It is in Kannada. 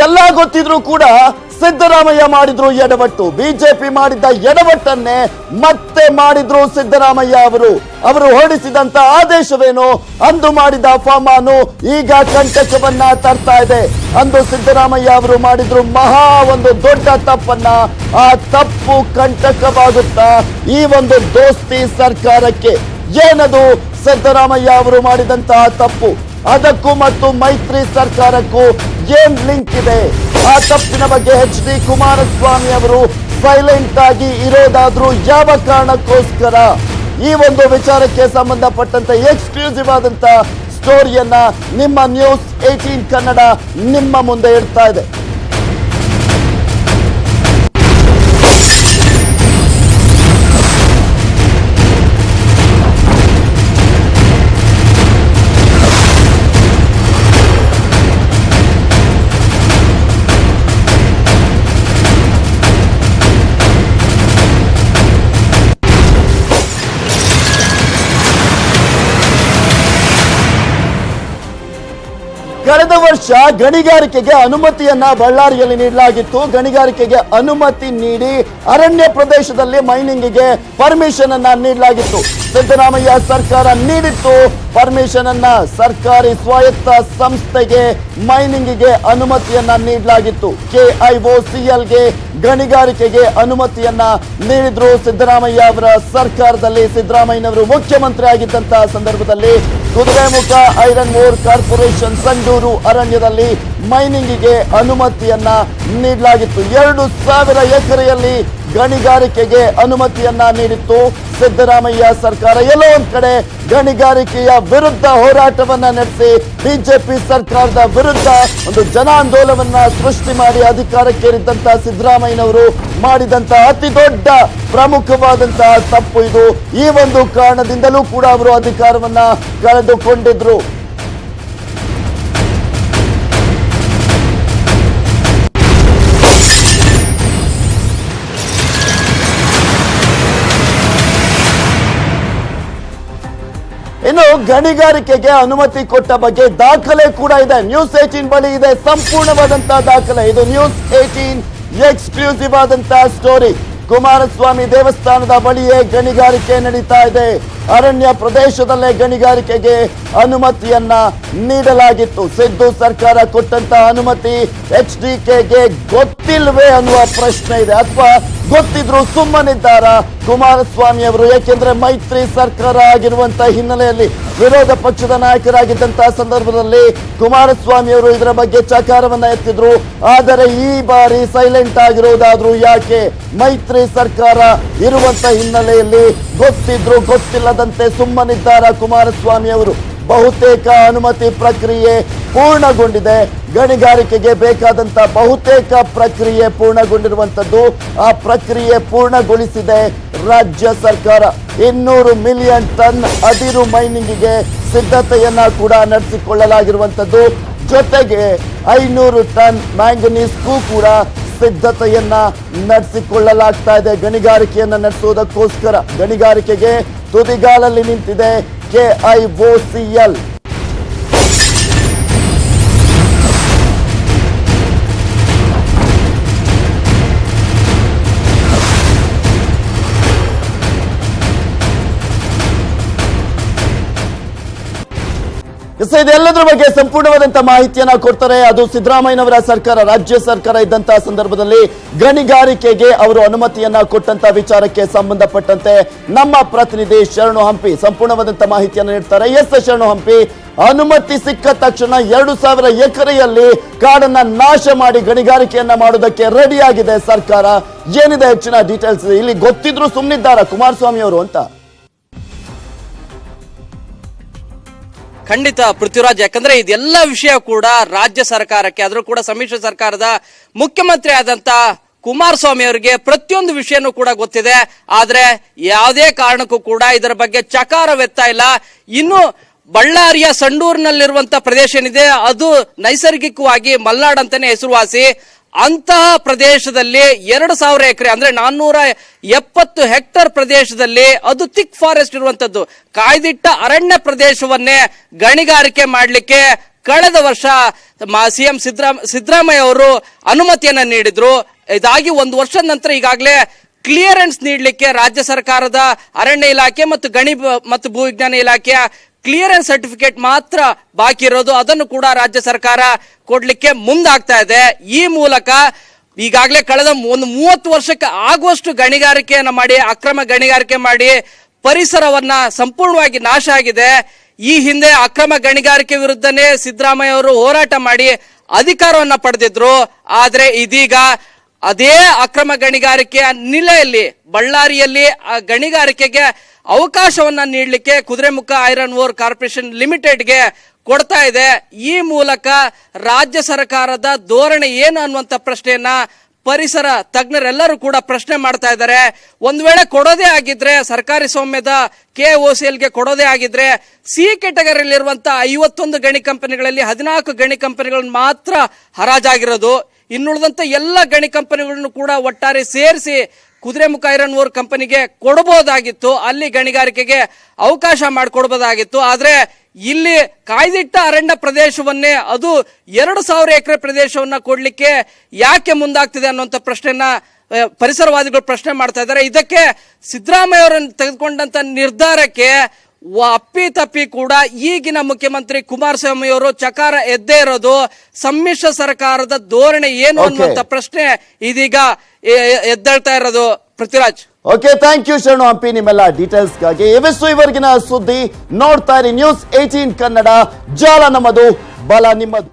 ಎಲ್ಲ ಗೊತ್ತಿದ್ರು ಕೂಡ ಸಿದ್ದರಾಮಯ್ಯ ಮಾಡಿದ್ರು ಎಡವಟ್ಟು. ಬಿಜೆಪಿ ಮಾಡಿದ್ದ ಎಡವಟ್ಟನ್ನೇ ಮತ್ತೆ ಮಾಡಿದ್ರು ಸಿದ್ದರಾಮಯ್ಯ ಅವರು ಹೊರಡಿಸಿದಂತ ಆದೇಶವೇನು, ಅಂದು ಮಾಡಿದ ಫಮಾನು ಈಗ ಕಂಟಕವನ್ನ ತರ್ತಾ ಇದೆ. ಅಂದು ಸಿದ್ದರಾಮಯ್ಯ ಅವರು ಮಾಡಿದ್ರು ಮಹಾ ಒಂದು ದೊಡ್ಡ ತಪ್ಪನ್ನ. ಆ ತಪ್ಪು ಕಂಟಕವಾಗುತ್ತಾ ಈ ಒಂದು ದೋಸ್ತಿ ಸರ್ಕಾರಕ್ಕೆ. ಏನದು ಸಿದ್ದರಾಮಯ್ಯ ಅವರು ಮಾಡಿದಂತಹ ತಪ್ಪು? ಅದಕ್ಕೂ ಮತ್ತು ಮೈತ್ರಿ ಸರ್ಕಾರಕ್ಕೂ ಏನ್ ಲಿಂಕ್ ಇದೆ? ಆ ತಪ್ಪಿನ ಬಗ್ಗೆ HD ಕುಮಾರಸ್ವಾಮಿ ಅವರು ಸೈಲೆಂಟ್ ಆಗಿ ಇರೋದಾದ್ರೂ ಯಾವ ಕಾರಣಕ್ಕೋಸ್ಕರ? ಈ ಒಂದು ವಿಚಾರಕ್ಕೆ ಸಂಬಂಧಪಟ್ಟಂತೆ ಎಕ್ಸ್ಕ್ಲೂಸಿವ್ ಆದಂತ ಸ್ಟೋರಿಯನ್ನ ನಿಮ್ಮ ನ್ಯೂಸ್ 18 ಕನ್ನಡ ನಿಮ್ಮ ಮುಂದೆ ಇಡ್ತಾ ಇದೆ. ಕಳೆದ ವರ್ಷ ಗಣಿಗಾರಿಕೆಗೆ ಅನುಮತಿಯನ್ನ ಬಳ್ಳಾರಿಯಲ್ಲಿ ನೀಡಲಾಗಿತ್ತು. ಗಣಿಗಾರಿಕೆಗೆ ಅನುಮತಿ ನೀಡಿ ಅರಣ್ಯ ಪ್ರದೇಶದಲ್ಲಿ ಮೈನಿಂಗ್ಗೆ ಪರ್ಮಿಷನ್ ಅನ್ನ ನೀಡಲಾಗಿತ್ತು. ಸಿದ್ದರಾಮಯ್ಯ ಸರ್ಕಾರ ನೀಡಿತ್ತು ಪರ್ಮಿಷನ್ ಅನ್ನ. ಸರ್ಕಾರಿ ಸ್ವಾಯತ್ತ ಸಂಸ್ಥೆಗೆ ಮೈನಿಂಗ್ಗೆ ಅನುಮತಿಯನ್ನ ನೀಡಲಾಗಿತ್ತು. KIOCLಗೆ ಗಣಿಗಾರಿಕೆಗೆ ಅನುಮತಿಯನ್ನ ನೀಡಿದ್ರು ಸಿದ್ದರಾಮಯ್ಯ ಅವರ ಸರ್ಕಾರದಲ್ಲಿ. ಸಿದ್ದರಾಮಯ್ಯನವರು ಮುಖ್ಯಮಂತ್ರಿ ಆಗಿದ್ದಂತಹ ಸಂದರ್ಭದಲ್ಲಿ Kudremukh iron ore corporation Sandur ಅರಣ್ಯದಲ್ಲಿ ಮೈನಿಂಗ್ಗೆ ಅನುಮತಿಯನ್ನ ನೀಡಲಾಗಿತ್ತು. 2,000 ಎಕರೆಯಲ್ಲಿ ಗಣಿಗಾರಿಕೆಗೆ ಅನುಮತಿಯನ್ನ ನೀಡಿತ್ತು ಸಿದ್ದರಾಮಯ್ಯ ಸರ್ಕಾರ. ಎಲ್ಲೋ ಒಂದ್ ಕಡೆ ಗಣಿಗಾರಿಕೆಯ ವಿರುದ್ಧ ಹೋರಾಟವನ್ನ ನಡೆಸಿ ಬಿಜೆಪಿ ಸರ್ಕಾರದ ವಿರುದ್ಧ ಒಂದು ಜನಾಂದೋಲನವನ್ನ ಸೃಷ್ಟಿ ಮಾಡಿ ಅಧಿಕಾರಕ್ಕೇರಿದ್ದಂತಹ ಸಿದ್ದರಾಮಯ್ಯನವರು ಮಾಡಿದಂತಹ ಅತಿ ದೊಡ್ಡ ಪ್ರಮುಖವಾದಂತಹ ತಪ್ಪು ಇದು. ಈ ಒಂದು ಕಾರಣದಿಂದಲೂ ಕೂಡ ಅವರು ಅಧಿಕಾರವನ್ನ ಕಳೆದುಕೊಂಡಿದ್ರು. ಇನ್ನು ಗಣಿಗಾರಿಕೆಗೆ ಅನುಮತಿ ಕೊಟ್ಟ ಬಗ್ಗೆ ದಾಖಲೆ ಕೂಡ ಇದೆ. ನ್ಯೂಸ್ 18 ಬಳಿ ಇದೆ ಸಂಪೂರ್ಣವಾದಂತಹ ದಾಖಲೆ. ಇದು ನ್ಯೂಸ್ 18 ಎಕ್ಸ್ಕ್ಲೂಸಿವ್ ಆದಂತಹ ಸ್ಟೋರಿ. ಕುಮಾರಸ್ವಾಮಿ ದೇವಸ್ಥಾನದ ಬಳಿಯೇ ಗಣಿಗಾರಿಕೆ ನಡೀತಾ ಇದೆ. ಅರಣ್ಯ ಪ್ರದೇಶದಲ್ಲೇ ಗಣಿಗಾರಿಕೆಗೆ ಅನುಮತಿಯನ್ನ ನೀಡಲಾಗಿತ್ತು. ಸಿದ್ದು ಸರ್ಕಾರ ಕೊಟ್ಟಂತಹ ಅನುಮತಿ HDKಗೆ ಗೊತ್ತಿಲ್ವೇ ಅನ್ನುವ ಪ್ರಶ್ನೆ ಇದೆ. ಅಥವಾ ಗೊತ್ತಿದ್ರು ಸುಮ್ಮನಿದ್ದಾರ ಕುಮಾರಸ್ವಾಮಿ ಅವರು? ಯಾಕೆಂದ್ರೆ ಮೈತ್ರಿ ಸರ್ಕಾರ ಆಗಿರುವಂತ ಹಿನ್ನೆಲೆಯಲ್ಲಿ ವಿರೋಧ ಪಕ್ಷದ ನಾಯಕರಾಗಿದ್ದಂತಹ ಸಂದರ್ಭದಲ್ಲಿ ಕುಮಾರಸ್ವಾಮಿ ಅವರು ಇದರ ಬಗ್ಗೆ ಚಕಾರವನ್ನ ಎತ್ತಿದ್ರು. ಆದರೆ ಈ ಬಾರಿ ಸೈಲೆಂಟ್ ಆಗಿರೋದಾದ್ರೂ ಯಾಕೆ? ಮೈತ್ರಿ ಸರ್ಕಾರ ಇರುವಂತ ಹಿನ್ನೆಲೆಯಲ್ಲಿ ಗೊತ್ತಿದ್ರು ಗೊತ್ತಿಲ್ಲದಂತೆ ಸುಮ್ಮನಿದ್ದಾರ ಕುಮಾರಸ್ವಾಮಿ ಅವರು? ಬಹುತೇಕ ಅನುಮತಿ ಪ್ರಕ್ರಿಯೆ ಪೂರ್ಣಗೊಂಡಿದೆ. ಗಣಿಗಾರಿಕೆಗೆ ಬೇಕಾದಂತ ಬಹುತೇಕ ಪ್ರಕ್ರಿಯೆ ಪೂರ್ಣಗೊಂಡಿರುವಂತದ್ದು. ಆ ಪ್ರಕ್ರಿಯೆ ಪೂರ್ಣಗೊಳಿಸಿದೆ ರಾಜ್ಯ ಸರ್ಕಾರ. 200 ಮಿಲಿಯನ್ ಟನ್ ಅದಿರು ಮೈನಿಂಗ್ಗೆ ಸಿದ್ಧತೆಯನ್ನ ಕೂಡ ನಡೆಸಿಕೊಳ್ಳಲಾಗಿರುವಂತದ್ದು. ಜೊತೆಗೆ 500 ಟನ್ ಮ್ಯಾಂಗನೀಸ್ಗೂ ಕೂಡ ಸಿದ್ಧತೆಯನ್ನ ನಡೆಸಿಕೊಳ್ಳಲಾಗ್ತಾ ಇದೆ ಗಣಿಗಾರಿಕೆಯನ್ನ ನಡೆಸುವುದಕ್ಕೋಸ್ಕರ. ಗಣಿಗಾರಿಕೆಗೆ ತುದಿಗಾಲಲ್ಲಿ ನಿಂತಿದೆ KIOCL. ಇದೆಲ್ಲದರ ಬಗ್ಗೆ ಸಂಪೂರ್ಣವಾದಂತಹ ಮಾಹಿತಿಯನ್ನ ಕೊಡ್ತಾರೆ. ಅದು ಸಿದ್ದರಾಮಯ್ಯನವರ ಸರ್ಕಾರ, ರಾಜ್ಯ ಸರ್ಕಾರ ಇದ್ದಂತಹ ಸಂದರ್ಭದಲ್ಲಿ ಗಣಿಗಾರಿಕೆಗೆ ಅವರು ಅನುಮತಿಯನ್ನ ಕೊಟ್ಟಂತ ವಿಚಾರಕ್ಕೆ ಸಂಬಂಧಪಟ್ಟಂತೆ ನಮ್ಮ ಪ್ರತಿನಿಧಿ ಶರಣು ಹಂಪಿ ಸಂಪೂರ್ಣವಾದಂತಹ ಮಾಹಿತಿಯನ್ನು ನೀಡ್ತಾರೆ. ಎಸ್ ಶರಣು ಹಂಪಿ, ಅನುಮತಿ ಸಿಕ್ಕ ತಕ್ಷಣ 2,000 ಎಕರೆಯಲ್ಲಿ ಕಾಡನ್ನ ನಾಶ ಮಾಡಿ ಗಣಿಗಾರಿಕೆಯನ್ನ ಮಾಡೋದಕ್ಕೆ ರೆಡಿ ಆಗಿದೆ ಸರ್ಕಾರ. ಏನಿದೆ ಹೆಚ್ಚಿನ ಡೀಟೇಲ್ಸ್? ಇಲ್ಲಿ ಗೊತ್ತಿದ್ರು ಸುಮ್ಮನಿದ್ದಾರ ಕುಮಾರಸ್ವಾಮಿ ಅವರು ಅಂತ? ಖಂಡಿತ ಪೃಥ್ವಿರಾಜ್, ಯಾಕಂದ್ರೆ ಇದೆಲ್ಲ ವಿಷಯ ಕೂಡ ರಾಜ್ಯ ಸರ್ಕಾರಕ್ಕೆ, ಆದ್ರೂ ಕೂಡ ಸಮ್ಮಿಶ್ರ ಸರ್ಕಾರದ ಮುಖ್ಯಮಂತ್ರಿ ಆದಂತ ಕುಮಾರಸ್ವಾಮಿ ಅವರಿಗೆ ಪ್ರತಿಯೊಂದು ವಿಷಯನೂ ಕೂಡ ಗೊತ್ತಿದೆ. ಆದ್ರೆ ಯಾವುದೇ ಕಾರಣಕ್ಕೂ ಕೂಡ ಇದರ ಬಗ್ಗೆ ಚಕಾರವೆತ್ತಾ ಇಲ್ಲ. ಇನ್ನು ಬಳ್ಳಾರಿಯ ಸಂಡೂರಿನಲ್ಲಿರುವಂತಹ ಪ್ರದೇಶ ಏನಿದೆ ಅದು ನೈಸರ್ಗಿಕವಾಗಿ ಮಲ್ನಾಡ್ ಅಂತಾನೆ ಹೆಸರುವಾಸಿ. ಅಂತಹ ಪ್ರದೇಶದಲ್ಲಿ 2,000 ಎಕರೆ ಅಂದ್ರೆ 470 ಹೆಕ್ಟರ್ ಪ್ರದೇಶದಲ್ಲಿ ಅದು ಥಿಕ್ ಫಾರೆಸ್ಟ್ ಇರುವಂತದ್ದು, ಕಾಯ್ದಿಟ್ಟ ಅರಣ್ಯ ಪ್ರದೇಶವನ್ನೇ ಗಣಿಗಾರಿಕೆ ಮಾಡಲಿಕ್ಕೆ ಕಳೆದ ವರ್ಷ ಸಿಎಂ ಸಿದ್ದರಾಮಯ್ಯ ಅವರು ಅನುಮತಿಯನ್ನ ನೀಡಿದ್ರು. ಇದಾಗಿ ಒಂದು ವರ್ಷದ ನಂತರ ಈಗಾಗಲೇ ಕ್ಲಿಯರೆನ್ಸ್ ನೀಡಲಿಕ್ಕೆ ರಾಜ್ಯ ಸರ್ಕಾರದ ಅರಣ್ಯ ಇಲಾಖೆ ಮತ್ತು ಗಣಿ ಮತ್ತು ಭೂವಿಜ್ಞಾನ ಇಲಾಖೆಯ ಕ್ಲಿಯರೆನ್ಸ್ ಸರ್ಟಿಫಿಕೇಟ್ ಮಾತ್ರ ಬಾಕಿ ಇರೋದು. ಅದನ್ನು ಕೂಡ ರಾಜ್ಯ ಸರ್ಕಾರ ಕೊಡ್ಲಿಕ್ಕೆ ಮುಂದಾಗ್ತಾ ಇದೆ. ಈ ಮೂಲಕ ಈಗಾಗಲೇ ಕಳೆದ ಒಂದು 30 ವರ್ಷಕ್ಕೆ ಆಗುವಷ್ಟು ಗಣಿಗಾರಿಕೆಯನ್ನ ಮಾಡಿ, ಅಕ್ರಮ ಗಣಿಗಾರಿಕೆ ಮಾಡಿ ಪರಿಸರವನ್ನ ಸಂಪೂರ್ಣವಾಗಿ ನಾಶ ಆಗಿದೆ. ಈ ಹಿಂದೆ ಅಕ್ರಮ ಗಣಿಗಾರಿಕೆ ವಿರುದ್ಧನೇ ಸಿದ್ದರಾಮಯ್ಯ ಅವರು ಹೋರಾಟ ಮಾಡಿ ಅಧಿಕಾರವನ್ನ ಪಡೆದಿದ್ರು. ಆದ್ರೆ ಇದೀಗ ಅದೇ ಅಕ್ರಮ ಗಣಿಗಾರಿಕೆಯ ನೆಲೆಯಲ್ಲಿ ಬಳ್ಳಾರಿಯಲ್ಲಿ ಗಣಿಗಾರಿಕೆಗೆ ಅವಕಾಶವನ್ನ ನೀಡಲಿಕ್ಕೆ ಕುದುರೆಮುಖ ಐರನ್ ಓರ್ ಕಾರ್ಪೊರೇಷನ್ ಲಿಮಿಟೆಡ್ಗೆ ಕೊಡ್ತಾ ಇದೆ. ಈ ಮೂಲಕ ರಾಜ್ಯ ಸರ್ಕಾರದ ಧೋರಣೆ ಏನು ಅನ್ನುವಂತ ಪ್ರಶ್ನೆಯನ್ನ ಪರಿಸರ ತಜ್ಞರೆಲ್ಲರೂ ಕೂಡ ಪ್ರಶ್ನೆ ಮಾಡ್ತಾ ಇದ್ದಾರೆ. ಒಂದ್ ವೇಳೆ ಕೊಡೋದೇ ಆಗಿದ್ರೆ, ಸರ್ಕಾರಿ ಸ್ವಾಮ್ಯದ KOCLಗೆ ಕೊಡೋದೇ ಆಗಿದ್ರೆ, ಸಿ ಕೆಟಗರಿಯಲ್ಲಿರುವಂತಹ 51 ಗಣಿ ಕಂಪನಿಗಳಲ್ಲಿ 14 ಗಣಿ ಕಂಪನಿಗಳನ್ನು ಮಾತ್ರ ಹರಾಜಾಗಿರೋದು. ಇನ್ನುಳಿದಂತ ಎಲ್ಲ ಗಣಿ ಕಂಪನಿಗಳನ್ನು ಕೂಡ ಒಟ್ಟಾರೆ ಸೇರಿಸಿ ಕುದುರೆಮುಖ ಐರನ್ ಓರ್ ಕಂಪನಿಗೆ ಕೊಡಬಹುದಾಗಿತ್ತು, ಅಲ್ಲಿ ಗಣಿಗಾರಿಕೆಗೆ ಅವಕಾಶ ಮಾಡಿಕೊಡಬಹುದಾಗಿತ್ತು. ಆದ್ರೆ ಇಲ್ಲಿ ಕಾಯ್ದಿಟ್ಟ ಅರಣ್ಯ ಪ್ರದೇಶವನ್ನೇ, ಅದು 2000 ಎಕರೆ ಪ್ರದೇಶವನ್ನ ಕೊಡ್ಲಿಕ್ಕೆ ಯಾಕೆ ಮುಂದಾಗ್ತಿದೆ ಅನ್ನುವಂಥ ಪ್ರಶ್ನೆಯನ್ನ ಪರಿಸರವಾದಿಗಳು ಪ್ರಶ್ನೆ ಮಾಡ್ತಾ ಇದ್ದಾರೆ. ಇದಕ್ಕೆ ಸಿದ್ದರಾಮಯ್ಯ ಅವರನ್ನು ತೆಗೆದುಕೊಂಡಂತ ನಿರ್ಧಾರಕ್ಕೆ ಅಪ್ಪಿತಪ್ಪಿ ಕೂಡ ಈಗಿನ ಮುಖ್ಯಮಂತ್ರಿ ಕುಮಾರಸ್ವಾಮಿ ಅವರು ಚಕಾರ ಎದ್ದೇ ಇರೋದು. ಸಮ್ಮಿಶ್ರ ಸರ್ಕಾರದ ಧೋರಣೆ ಏನು ಅನ್ನುವಂತ ಪ್ರಶ್ನೆ ಇದೀಗ ಎದ್ದೇಳ್ತಾ ಇರೋದು. ಪೃಥ್ವಿರಾಜ್, ಓಕೆ, ಥ್ಯಾಂಕ್ ಯು ಶರಣು ಹಂಪಿ ನಿಮ್ಮೆಲ್ಲ ಡೀಟೇಲ್ಸ್ಗಾಗಿ. ಇವಿಷ್ಟು ಇವರೆಗಿನ ಸುದ್ದಿ. ನೋಡ್ತಾ ಇರಿ News 18 ಕನ್ನಡ. ಜಾಲ ನಮ್ಮದು, ಬಲ ನಿಮ್ಮದು.